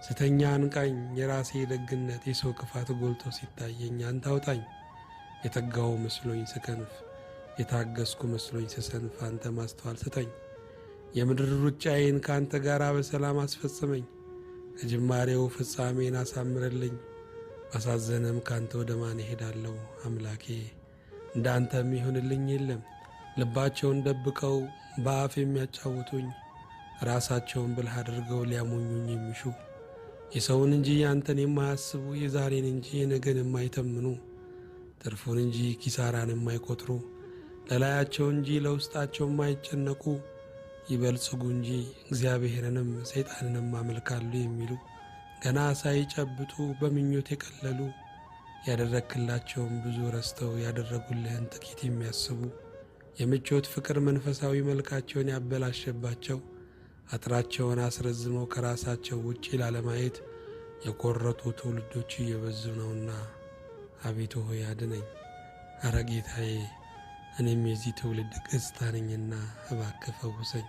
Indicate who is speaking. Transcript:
Speaker 1: ስተኛ አንቃኝ የራሴ ደግነት የሰው ክፋት ጎልቶ ሲታየኝ አንተ አውጣኝ። የተጋው መስሎኝ ስከንፍ የታገስኩ መስሎኝ ስሰንፍ አንተ ማስተዋል ስጠኝ። የምድር ሩጫዬን ካንተ ጋር በሰላም አስፈጽመኝ። ከጅማሬው ፍጻሜን አሳምርልኝ። ባሳዘነም ካንተ ወደ ማን እሄዳለሁ አምላኬ? እንዳንተም ይሆንልኝ የለም። ልባቸውን ደብቀው በአፍ የሚያጫውቱኝ ራሳቸውን ብልህ አድርገው ሊያሞኙኝ የሚሹ የሰውን እንጂ ያንተን የማያስቡ የዛሬን እንጂ የነገን የማይተምኑ ትርፉን እንጂ ኪሳራን የማይቆጥሩ ለላያቸው እንጂ ለውስጣቸው የማይጨነቁ ይበልጽጉ እንጂ እግዚአብሔርንም ሰይጣንንም አመልካሉ የሚሉ ገና ሳይጨብጡ በምኞት የቀለሉ ያደረክላቸውን ብዙ ረስተው ያደረጉልህን ጥቂት የሚያስቡ የምቾት ፍቅር መንፈሳዊ መልካቸውን ያበላሸባቸው አጥራቸውን አስረዝመው ከራሳቸው ውጪ ላለማየት የቆረጡ ትውልዶች እየበዙ ነውና አቤቱ ሆይ አድነኝ። ኧረ ጌታዬ እኔም የዚህ ትውልድ ገጽታ ነኝና እባክህ ፈውሰኝ።